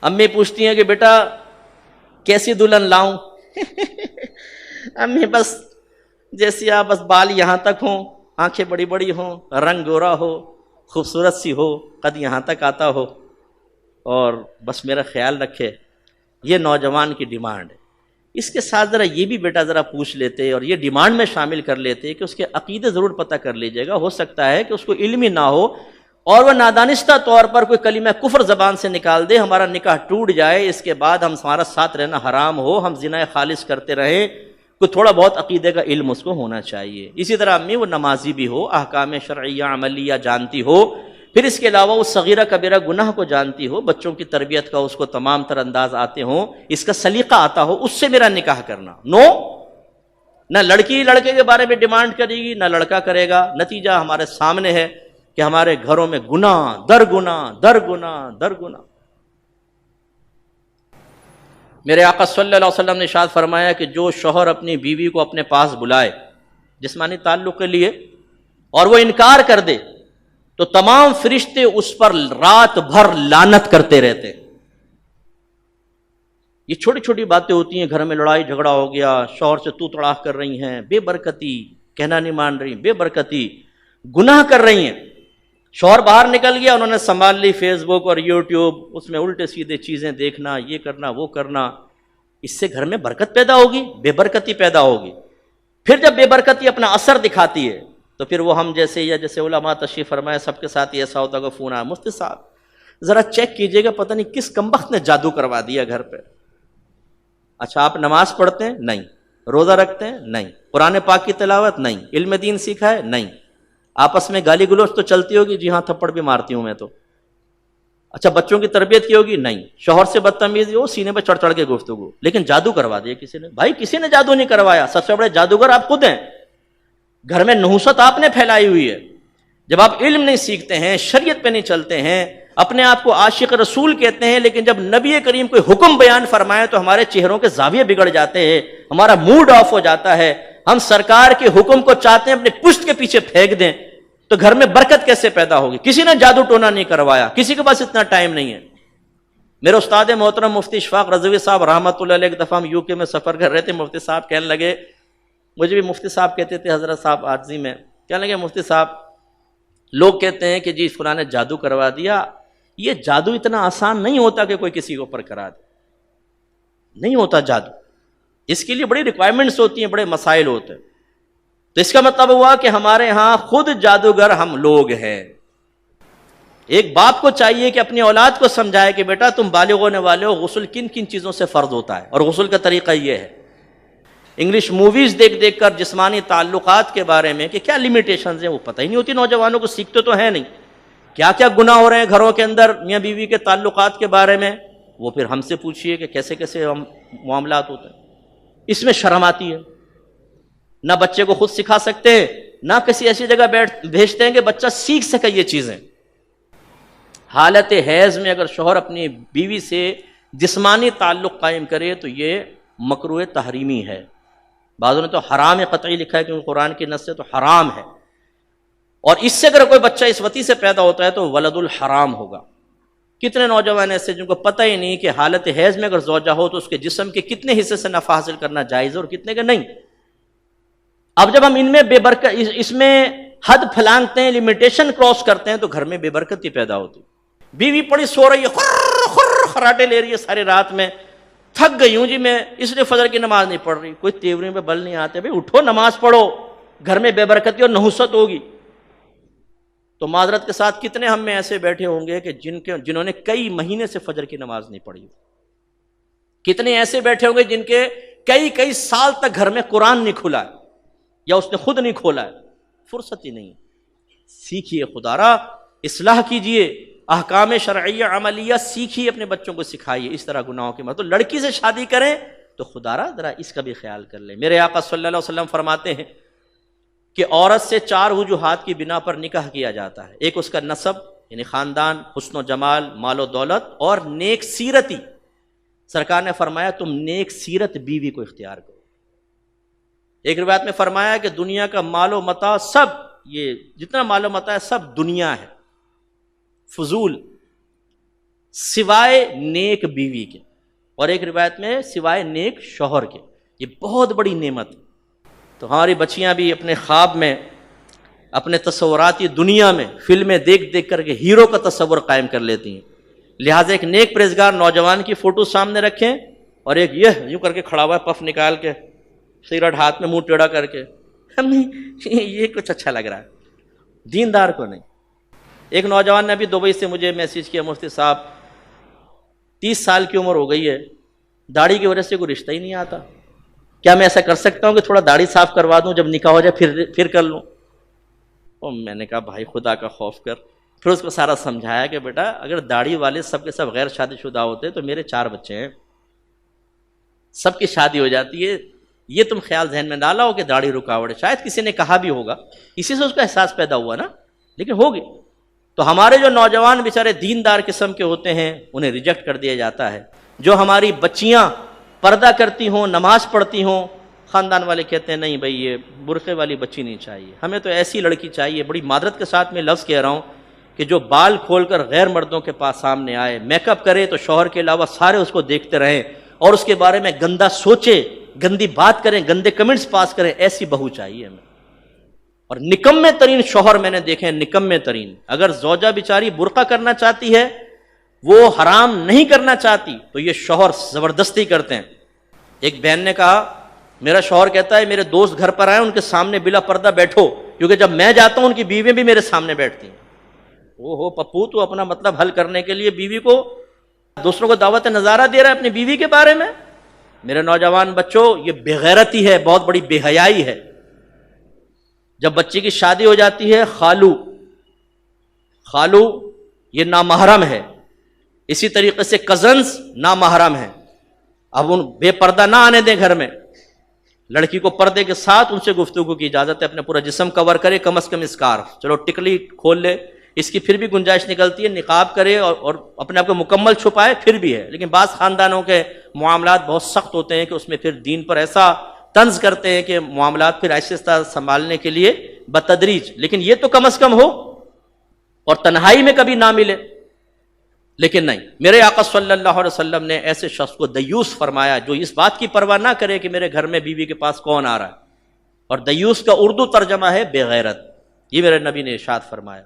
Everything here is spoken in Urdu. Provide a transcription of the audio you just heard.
امی پوچھتی ہیں کہ بیٹا کیسی دلہن لاؤں؟ امی بس جیسی آپ، بس بال یہاں تک ہوں، آنکھیں بڑی بڑی ہوں، رنگ گورا ہو، خوبصورت سی ہو، قد یہاں تک آتا ہو، اور بس میرا خیال رکھے۔ یہ نوجوان کی ڈیمانڈ ہے۔ اس کے ساتھ ذرا یہ بھی بیٹا ذرا پوچھ لیتے اور یہ ڈیمانڈ میں شامل کر لیتے کہ اس کے عقیدے ضرور پتہ کر لیجیے گا، ہو سکتا ہے کہ اس کو علم ہی نہ ہو اور وہ نادانستہ طور پر کوئی کلمہ کفر زبان سے نکال دے، ہمارا نکاح ٹوٹ جائے، اس کے بعد ہمارا ساتھ رہنا حرام ہو، ہم زنا خالص کرتے رہیں۔ کوئی تھوڑا بہت عقیدے کا علم اس کو ہونا چاہیے۔ اسی طرح امی وہ نمازی بھی ہو، احکام شرعیہ عملیہ جانتی ہو، پھر اس کے علاوہ وہ صغیرہ کبیرہ گناہ کو جانتی ہو، بچوں کی تربیت کا اس کو تمام تر انداز آتے ہوں، اس کا سلیقہ آتا ہو، اس سے میرا نکاح کرنا۔ نہ لڑکی لڑکے کے بارے میں ڈیمانڈ کرے گی، نہ لڑکا کرے گا۔ نتیجہ ہمارے سامنے ہے کہ ہمارے گھروں میں گناہ در گناہ در گناہ در گناہ۔ میرے آقا صلی اللہ علیہ وسلم نے ارشاد فرمایا کہ جو شوہر اپنی بیوی کو اپنے پاس بلائے جسمانی تعلق کے لیے اور وہ انکار کر دے تو تمام فرشتے اس پر رات بھر لعنت کرتے رہتے۔ یہ چھوٹی چھوٹی باتیں ہوتی ہیں، گھر میں لڑائی جھگڑا ہو گیا، شوہر سے تو تڑاک کر رہی ہیں، بے برکتی، کہنا نہیں مان رہی، بے برکتی، گناہ کر رہی ہیں۔ شوہر باہر نکل گیا، انہوں نے سنبھال لی فیس بک اور یوٹیوب، اس میں الٹے سیدھے چیزیں دیکھنا، یہ کرنا وہ کرنا۔ اس سے گھر میں برکت پیدا ہوگی؟ بے برکتی پیدا ہوگی۔ پھر جب بے برکتی اپنا اثر دکھاتی ہے تو پھر وہ ہم جیسے یا جیسے علماء تشریف فرمائے سب کے ساتھ ایسا ہوتا کہ فون آیا، مفتی صاحب ذرا چیک کیجئے گا، پتہ نہیں کس کمبخت نے جادو کروا دیا گھر پہ۔ اچھا آپ نماز پڑھتے ہیں؟ نہیں۔ روزہ رکھتے ہیں؟ نہیں۔ قرآن پاک کی تلاوت؟ نہیں۔ علم دین سیکھا ہے؟ نہیں۔ آپس میں گالی گلوچ تو چلتی ہوگی؟ جی ہاں تھپڑ بھی مارتی ہوں میں تو۔ اچھا بچوں کی تربیت کی ہوگی؟ نہیں۔ شوہر سے بدتمیزی ہو، سینے پہ چڑھ چڑھ کے گفتگو، لیکن جادو کروا دیا کسی نے۔ بھائی کسی نے جادو نہیں کروایا، سب سے بڑے جادوگر آپ خود ہیں۔ گھر میں نحوست آپ نے پھیلائی ہوئی ہے۔ جب آپ علم نہیں سیکھتے ہیں، شریعت پہ نہیں چلتے ہیں، اپنے آپ کو عاشق رسول کہتے ہیں، لیکن جب نبی کریم کوئی حکم بیان فرمائے تو ہمارے چہروں کے زاویے بگڑ جاتے ہیں، ہمارا موڈ آف ہو جاتا ہے، ہم سرکار کے حکم کو چاہتے ہیں اپنے پشت کے پیچھے پھینک دیں، تو گھر میں برکت کیسے پیدا ہوگی؟ کسی نے جادو ٹونا نہیں کروایا، کسی کے پاس اتنا ٹائم نہیں ہے۔ میرے استاد محترم مفتی اشفاق رضوی صاحب رحمۃ اللہ علیہ، ایک دفعہ ہم UK میں سفر کر رہے تھے، مفتی صاحب کہنے لگے، مجھے بھی مفتی صاحب کہتے تھے حضرت صاحب عاجزی میں، کہنے لگے مفتی صاحب لوگ کہتے ہیں کہ جی فلاں نے جادو کروا دیا، یہ جادو اتنا آسان نہیں ہوتا کہ کوئی کسی کے اوپر کرا دے، نہیں ہوتا جادو، اس کے لیے بڑی ریکوائرمنٹس ہوتی ہیں، بڑے مسائل ہوتے ہیں۔ تو اس کا مطلب ہوا کہ ہمارے ہاں خود جادوگر ہم لوگ ہیں۔ ایک باپ کو چاہیے کہ اپنی اولاد کو سمجھائے کہ بیٹا تم بالغ ہونے والے ہو، غسل کن کن چیزوں سے فرض ہوتا ہے، اور غسل کا طریقہ یہ ہے۔ انگلش موویز دیکھ دیکھ کر جسمانی تعلقات کے بارے میں کہ کیا لیمیٹیشنز ہیں وہ پتہ ہی نہیں ہوتی نوجوانوں کو، سیکھتے تو ہیں نہیں، کیا کیا گناہ ہو رہے ہیں گھروں کے اندر میاں بیوی کے تعلقات کے بارے میں، وہ پھر ہم سے پوچھئے کہ کیسے کیسے معاملات ہوتے ہیں۔ اس میں شرم آتی ہے، نہ بچے کو خود سکھا سکتے ہیں، نہ کسی ایسی جگہ بھیجتے ہیں کہ بچہ سیکھ سکے یہ چیزیں۔ حالت حیض میں اگر شوہر اپنی بیوی سے جسمانی تعلق قائم کرے تو یہ مکروہ تحریمی ہے، بعضوں نے تو حرام قطعی لکھا ہے کیونکہ قرآن کی نص سے تو حرام ہے، اور اس سے اگر کوئی بچہ اس وتی سے پیدا ہوتا ہے تو ولد الحرام ہوگا۔ کتنے نوجوان ایسے جن کو پتہ ہی نہیں کہ حالت حیض میں اگر زوجہ ہو تو اس کے جسم کے کتنے حصے سے نفع حاصل کرنا جائز ہے اور کتنے کا نہیں۔ اب جب ہم ان میں اس میں حد پھلانگتے ہیں، لمیٹیشن کراس کرتے ہیں تو گھر میں بے برکتی پیدا ہوتی۔ بیوی پڑی سو رہی ہے، خر خر خراٹے لے رہی ہے ساری رات میں، تھک گئی ہوں جی میں اس لیے فجر کی نماز نہیں پڑھ رہی، کوئی تیوری پہ بل نہیں آتے، بھائی اٹھو نماز پڑھو، گھر میں بے برکتی اور نحوست ہوگی۔ تو معذرت کے ساتھ کتنے ہم میں ایسے بیٹھے ہوں گے کہ جنہوں نے کئی مہینے سے فجر کی نماز نہیں پڑھی، کتنے ایسے بیٹھے ہوں گے جن کے کئی سال تک گھر میں قرآن نہیں کھلا ہے یا اس نے خود نہیں کھولا ہے، فرصت ہی نہیں۔ سیکھیے خدا را، اصلاح کیجئے، احکام شرعیہ عملیہ سیکھیے، اپنے بچوں کو سکھائیے، اس طرح گناہوں کے تو لڑکی سے شادی کریں تو خدا را ذرا اس کا بھی خیال کر لیں۔ میرے آقا صلی اللہ علیہ وسلم فرماتے ہیں کہ عورت سے 4 وجوہات کی بنا پر نکاح کیا جاتا ہے، ایک اس کا نسب یعنی خاندان، حسن و جمال، مال و دولت، اور نیک سیرتی۔ سرکار نے فرمایا تم نیک سیرت بیوی کو اختیار کرو۔ ایک روایت میں فرمایا کہ دنیا کا مال و متاع سب، یہ جتنا مال و متاع ہے سب دنیا ہے، فضول، سوائے نیک بیوی کے، اور ایک روایت میں سوائے نیک شوہر کے. یہ بہت بڑی نعمت ہے. تو ہماری بچیاں بھی اپنے خواب میں، اپنے تصوراتی دنیا میں فلمیں دیکھ دیکھ کر کے ہیرو کا تصور قائم کر لیتی ہیں. لہٰذا ایک نیک پرہیزگار نوجوان کی فوٹو سامنے رکھیں، اور ایک یہ یوں کر کے کھڑا ہوا ہے، پف نکال کے، سگریٹ ہاتھ میں، منہ ٹیڑھا کر کے، یہ کچھ اچھا لگ رہا ہے. دیندار کو نہیں. ایک نوجوان نے ابھی دبئی سے مجھے میسیج کیا، مفتی صاحب 30 سال کی عمر ہو گئی ہے، داڑھی کی وجہ سے کوئی رشتہ ہی نہیں آتا، کیا میں ایسا کر سکتا ہوں کہ تھوڑا داڑھی صاف کروا دوں، جب نکاح ہو جائے پھر کر لوں؟ اور میں نے کہا بھائی خدا کا خوف کر. پھر اس کو سارا سمجھایا کہ بیٹا اگر داڑھی والے سب کے سب غیر شادی شدہ ہوتے تو میرے 4 بچے ہیں، سب کی شادی ہو جاتی ہے. یہ تم خیال ذہن میں ڈالا ہو کہ داڑھی رکاوٹ ہے. شاید کسی نے کہا بھی ہوگا، اسی سے اس کا احساس پیدا ہوا نا، لیکن ہوگی. تو ہمارے جو نوجوان بیچارے دیندار قسم کے ہوتے ہیں انہیں ریجیکٹ کر دیا جاتا ہے. جو ہماری بچیاں پردہ کرتی ہوں، نماز پڑھتی ہوں، خاندان والے کہتے ہیں نہیں بھائی یہ برقعے والی بچی نہیں چاہیے، ہمیں تو ایسی لڑکی چاہیے. بڑی معذرت کے ساتھ میں لفظ کہہ رہا ہوں کہ جو بال کھول کر غیر مردوں کے پاس سامنے آئے، میک اپ کرے تو شوہر کے علاوہ سارے اس کو دیکھتے رہیں اور اس کے بارے میں گندا سوچے، گندی بات کریں، گندے کمنٹس پاس کریں، ایسی بہو چاہیے ہمیں. اور نکمے ترین شوہر میں نے دیکھے ہیں، نکمے ترین. اگر زوجہ بیچاری برقع کرنا چاہتی ہے، وہ حرام نہیں کرنا چاہتی، تو یہ شوہر زبردستی کرتے ہیں. ایک بہن نے کہا میرا شوہر کہتا ہے میرے دوست گھر پر آئے ان کے سامنے بلا پردہ بیٹھو، کیونکہ جب میں جاتا ہوں ان کی بیویاں بھی میرے سامنے بیٹھتی ہیں. او پپو تو اپنا مطلب حل کرنے کے لیے بیوی کو، دوسروں کو دعوت نظارہ دے رہا ہے اپنی بیوی کے بارے میں. میرے نوجوان بچوں، یہ بے غیرتی ہے، بہت بڑی بے حیائی ہے. جب بچی کی شادی ہو جاتی ہے، خالو یہ نامحرم ہے. اسی طریقے سے کزنز نامحرم ہیں. اب ان بے پردہ نہ آنے دیں گھر میں. لڑکی کو پردے کے ساتھ ان سے گفتگو کی اجازت ہے، اپنا پورا جسم کور کرے، کم از کم اسکارف، چلو ٹکلی کھول لے، اس کی پھر بھی گنجائش نکلتی ہے، نقاب کرے اور اپنے آپ کو مکمل چھپائے پھر بھی ہے. لیکن بعض خاندانوں کے معاملات بہت سخت ہوتے ہیں کہ اس میں پھر دین پر ایسا طنز کرتے ہیں کہ معاملات پھر آہستہ سنبھالنے کے لیے بتدریج. لیکن یہ تو کم از کم ہو اور تنہائی میں کبھی نہ ملے. لیکن نہیں، میرے آقا صلی اللہ علیہ وسلم نے ایسے شخص کو دیوس فرمایا جو اس بات کی پرواہ نہ کرے کہ میرے گھر میں بیوی کے پاس کون آ رہا ہے. اور دیوس کا اردو ترجمہ ہے بے غیرت. یہ میرے نبی نے ارشاد فرمایا.